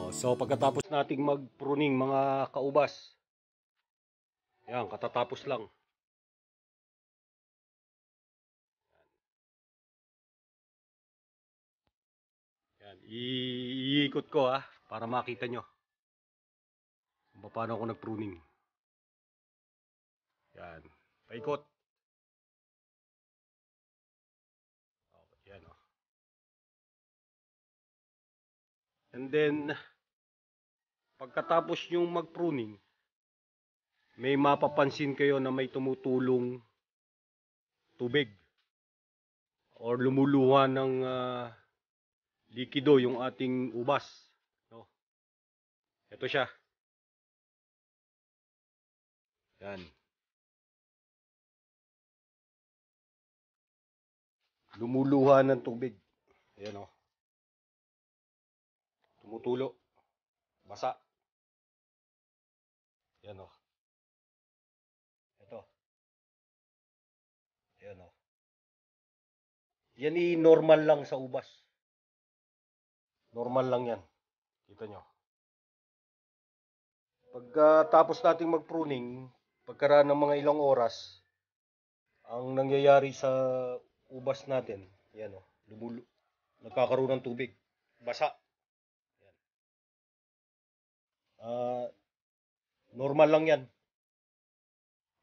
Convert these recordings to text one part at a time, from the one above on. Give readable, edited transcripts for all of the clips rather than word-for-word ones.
So pagkatapos nating mag-pruning mga kaubas, yan, katatapos lang. Yan, iikot ko para makita nyo kung paano ako nag-pruning. Yan, paikot. Yan, oh. And then, pagkatapos yung mag-pruning, may mapapansin kayo na may tumutulong tubig or lumuluha ng likido yung ating ubas, no? Ito siya. Yan. Lumuluha ng tubig. Ayan, oh. Tumutulo. Basa. Yan, oh. Ito. Ayan, oh. Yan normal lang sa ubas. Normal lang yan. Kita nyo. Pagkatapos nating mag-pruning, pagkaraan ng mga ilang oras, ang nangyayari sa ubas natin, yan, oh, nagkakaroon ng tubig. Basa. Yan. Normal lang yan.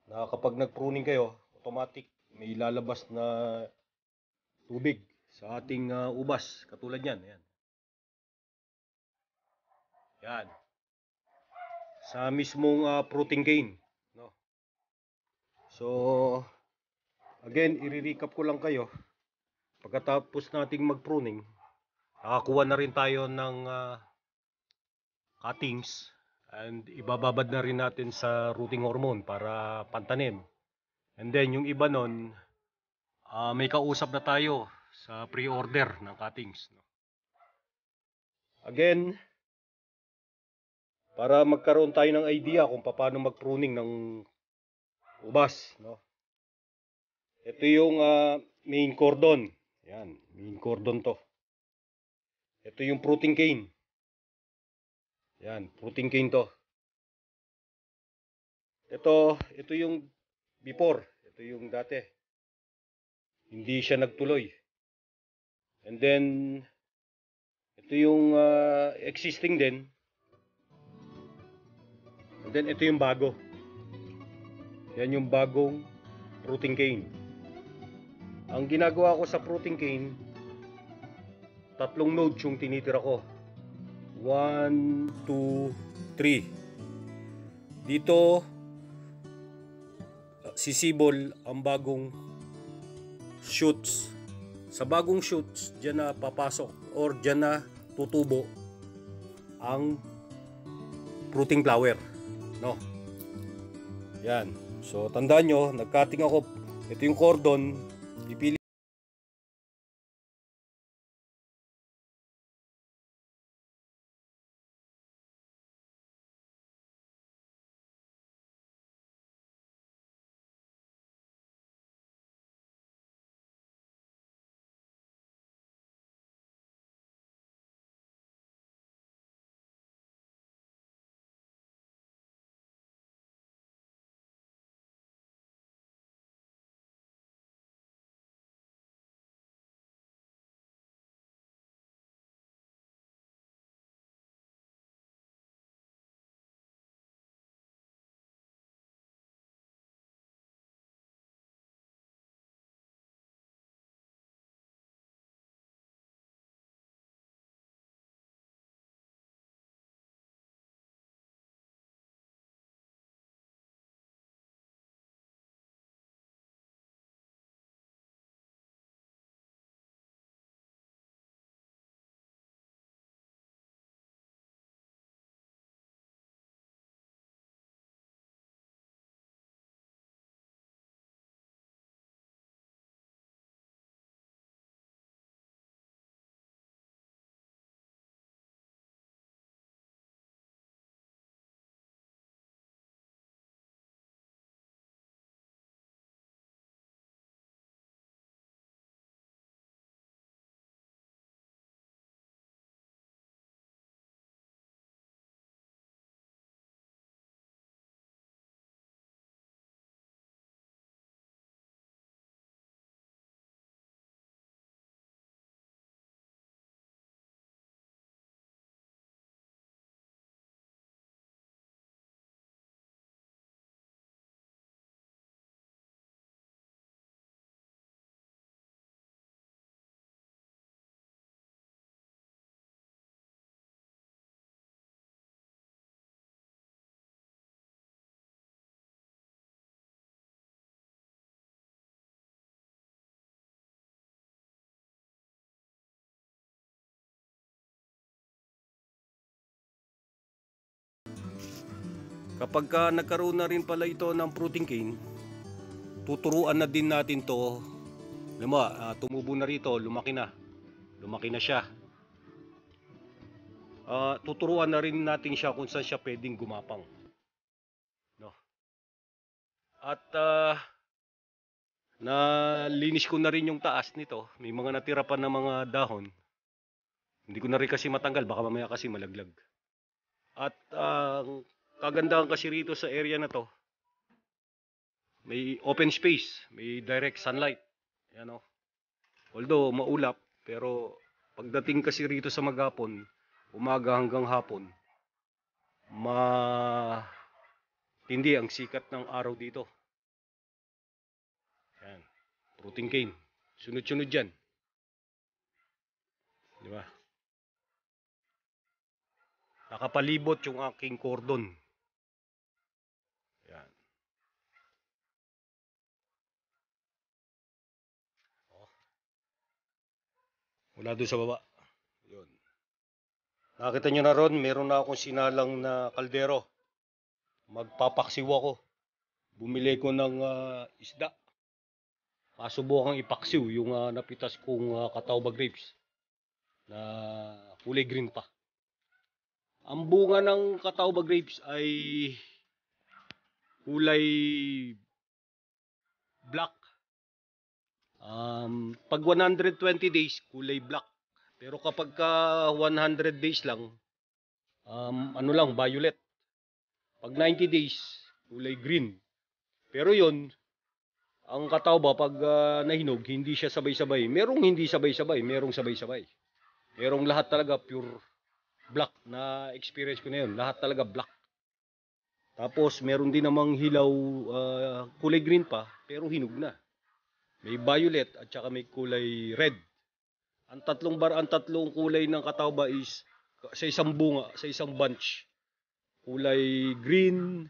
Na kapag nag-pruning kayo, automatic may lalabas na tubig sa ating ubas. Katulad yan. Yan. Yan. Sa mismong fruiting cane, no? So, again, i-recap ko lang kayo. Pagkatapos nating mag-pruning, nakakuha na rin tayo ng cuttings and ibababad na rin natin sa rooting hormone para pantanim. And then, yung iba nun, may kausap na tayo sa pre-order ng cuttings, no? Again, para magkaroon tayo ng idea kung paano mag-pruning ng ubas, no? Ito yung main cordon. Yan, main cordon to. Ito yung fruiting cane. Yan, fruiting cane to. Ito yung before. Ito yung dati. Hindi siya nagtuloy. And then, ito yung existing din. And then, ito yung bago. Yan yung bagong fruiting cane. Ang ginagawa ko sa fruiting cane, 3 nodes yung tinitira ko. 1, 2, 3. Dito, sisibol ang bagong shoots. Sa bagong shoots, dyan na papasok or dyan na tutubo ang fruiting flower, no? Yan. So, tandaan nyo, nag-cutting ako. Ito yung cordon. Ipili Kapag nagkaroon na rin pala ito ng fruiting cane, tuturuan na din natin to. Alam mo, tumubo na rito, lumaki na siya. Tuturuan na rin natin siya kung saan siya pwedeng gumapang, no? At nalinis ko na rin yung taas nito. May mga natira pa na mga dahon. Hindi ko na rin kasi matanggal, baka mamaya kasi malaglag. At kagandahan kasi rito sa area na to, may open space, may direct sunlight. Yan, oh. Although maulap, pero pagdating kasi rito sa maghapon, umaga hanggang hapon, matindi ang sikat ng araw dito. Yan, fruiting cane. Sunod-sunod dyan. Di ba? Nakapalibot yung aking cordon. Yan. Oh. Mula doon sa baba. Yun. Nakita nyo na ron, meron na akong sinalang na kaldero. Magpapaksiw ako. Bumili ko ng isda. Masubukang ipaksiw yung napitas kong Catawba grapes na kulay green pa. Ang bunga ng Catawba grapes ay kulay black. Pag 120 days, kulay black. Pero kapag 100 days lang, violet. Pag 90 days, kulay green. Pero yon, ang Catawba pag nahinog, hindi siya sabay-sabay. Merong hindi sabay-sabay, merong sabay-sabay. Merong lahat talaga pure black. Na experience ko na yun, lahat talaga black. Tapos meron din namang hilaw kulay green pa, pero hinog na. May violet at saka may kulay red. Ang tatlong kulay ng Catawba is sa isang bunga, sa isang bunch. Kulay green,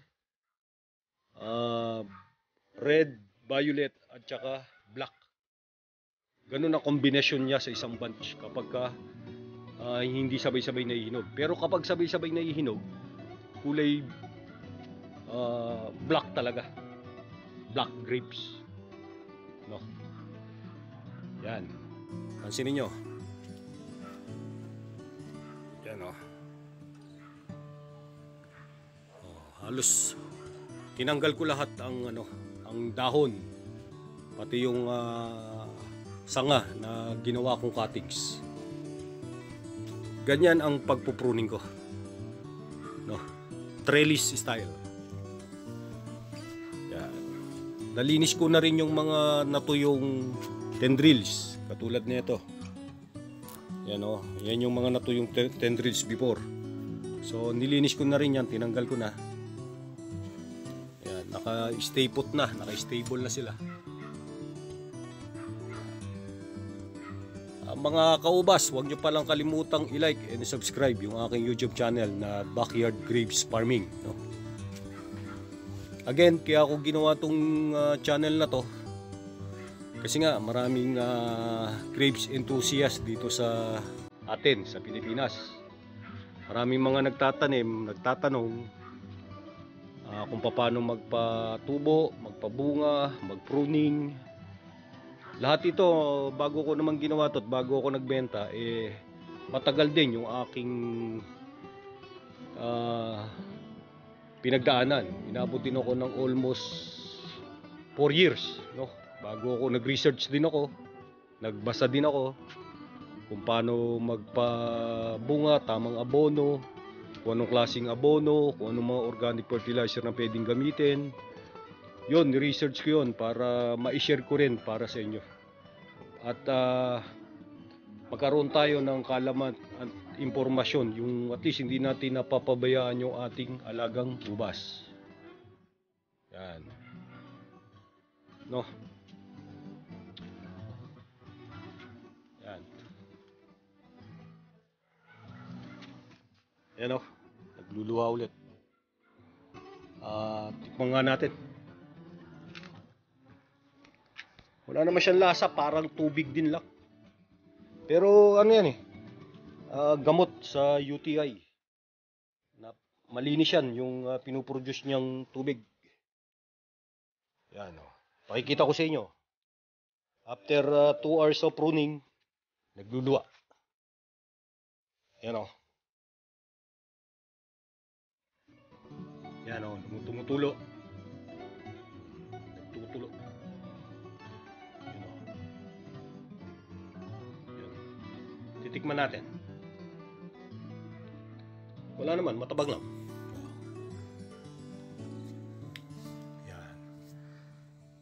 red, violet at saka black. Ganun ang kombinasyon niya sa isang bunch kapag hindi sabay-sabay nahihinog. Pero kapag sabay-sabay nahihinog, kulay black talaga. Black grapes. No. Yan. Pansinin nyo. Yan, oh. Halos tinanggal ko lahat ang ang dahon, pati yung sanga na ginawa kong cuttings. Ganyan ang pagpupruning ko, no? Trellis style. Yan. Nalinis ko na rin yung mga natuyong tendrils katulad nito. Yan, oh. Yan yung mga natuyong tendrils before. So nilinis ko na rin yan, tinanggal ko na. Yan, naka-stay put na, naka-stable na sila. Mga kaubas, huwag nyo palang kalimutang i-like and subscribe yung aking YouTube channel na Backyard Grapes Farming, no? Again, kaya ako ginawa tong channel na to kasi nga maraming grapes enthusiast dito sa atin, sa Pilipinas. Maraming mga nagtatanong kung paano magpatubo, magpabunga, magpruning. Lahat ito, bago ko naman ginawa to at bago ako nagbenta, matagal din yung aking pinagdaanan. Inabot din ako ng almost 4 years, no? Bago ako nag-research din ako, nagbasa din ako kung paano magpabunga, tamang abono, kung anong klaseng abono, kung anong mga organic fertilizer na pwedeng gamitin. Yun, research ko yun para ma-share ko rin para sa inyo. At magkaroon tayo ng kaalaman at impormasyon, yung at least hindi natin napapabayaan yung ating alagang ubas. Yan. No? Yan. Yan, oh. Nagluluha ulit. Tikman nga natin. Wala naman siyang lasa, parang tubig din lang. Pero ano yan gamot sa UTI. malinis yan yung pinuproduce niyang tubig. Yan o. Pakikita ko sa inyo. After 2 hours of pruning, nagluluwa. Yan o. Yan o, tumutulo. Nagtutulo. Yan o. Yan. Titikman natin. Wala naman, matabang lang.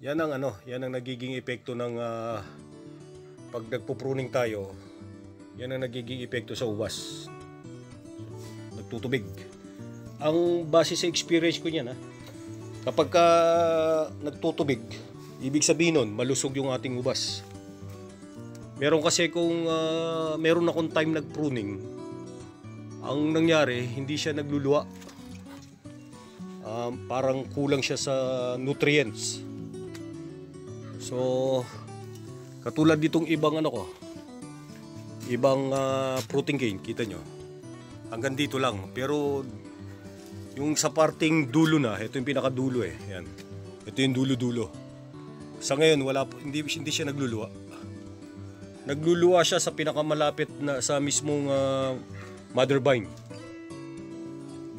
Yan ang yan ang nagiging epekto ng pag nagpo-pruning tayo. Yan ang nagiging epekto sa ubas. Nagtutubig. Ang base sa experience ko niyan, kapag nagtutubig, ibig sabihin nun, malusog yung ating ubas. Meron kasi kung meron akong time nag-pruning, ang nangyari, hindi siya nagluluwa. Parang kulang siya sa nutrients. So, katulad ditong ibang ibang fruiting cane, kita nyo. Hanggang dito lang. Pero, yung sa parting dulo na, ito yung pinakadulo yan. Ito yung dulo-dulo. Sa ngayon, hindi siya nagluluwa. Nagluluwa siya sa pinakamalapit na, sa mismong mother vine.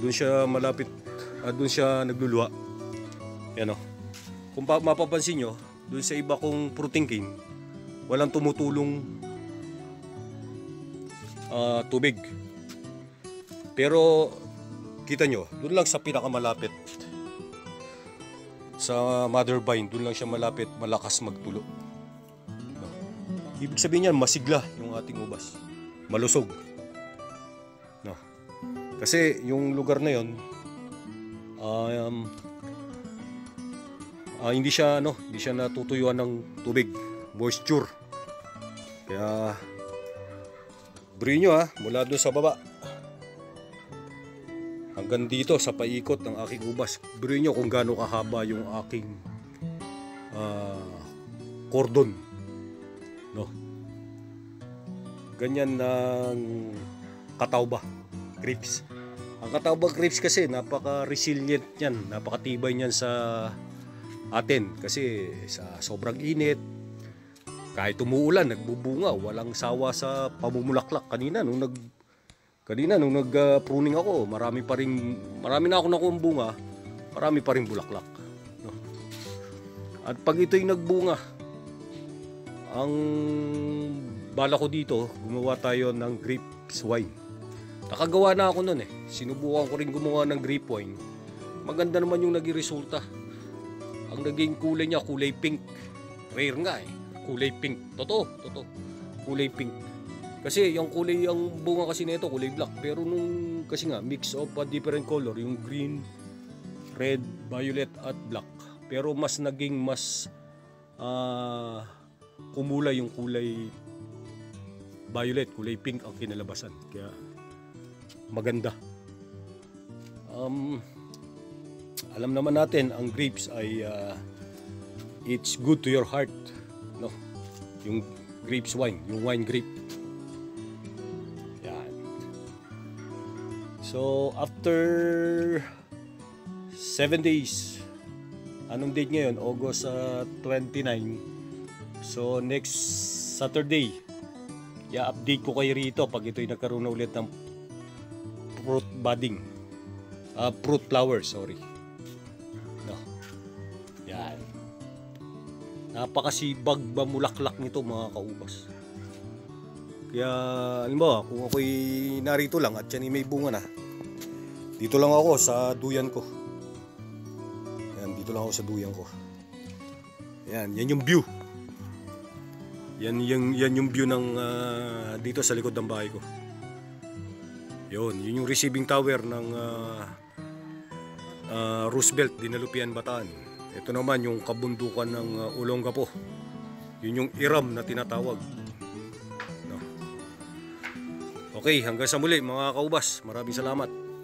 Doon siya malapit, doon siya nagluluwa. Yan o. Kung mapapansin nyo, doon sa iba kong fruiting cane, walang tumutulong tubig. Pero kita nyo, doon lang sa pinakamalapit sa mother vine, doon lang siya malapit, malakas magtulo. Ibig sabihin niyan, masigla yung ating ubas, malusog. Kasi yung lugar na yon, hindi siya natutuyuan ng tubig, moisture. Kaya buri nyo mula doon sa baba hanggang dito sa paikot ng aking ubas. Buri nyo kung gaano kahaba yung aking cordon, no? Ganyan ng katawba grapes. Ang katawba grapes kasi napaka-resilient yan, napakatibay niyan sa atin kasi sa sobrang init, kahit umuulan, nagbubunga, walang sawa sa pamumulaklak. Kanina nung nag-pruning ako, marami na ako nakuha bunga, marami pa rin bulaklak, no? At pag ito'y nagbunga, ang bala ko dito, gumawa tayo ng grapes wine. Nakagawa na ako nun sinubukan ko rin gumawa ng grape wine. Maganda naman yung naging resulta. Ang naging kulay niya, kulay pink. Rare nga kulay pink. Totoo. Kulay pink. Kasi yung kulay, yung bunga kasi nito kulay black. Pero nung kasi nga mix of a different color, yung green, red, violet at black. Pero mas kumulay yung kulay violet, kulay pink ang kinalabasan. Kaya maganda. Alam naman natin ang grapes ay it's good to your heart, no? Yung grapes wine, yung wine grape. Yan. So after 7 days, anong date ngayon? August 29. So next Saturday, i-update ko kayo rito pag ito'y nagkaroon na ulit ng fruit budding, fruit flowers, sorry. No. Yan. Napakasibag mamulaklak nito mga kaubas. Kaya halimbawa, kung ako'y narito lang at yan may bunga na, dito lang ako sa duyan ko. Yan, dito lang ako sa duyan ko. Yan yung view. Yan yung view ng dito sa likod ng bahay ko. Yun yung receiving tower ng Roosevelt, Dinalupian, Bataan. Ito naman yung kabundukan ng Olongapo. Yun yung Iram na tinatawag. No. Okay, hanggang sa muli mga kaubas. Maraming salamat.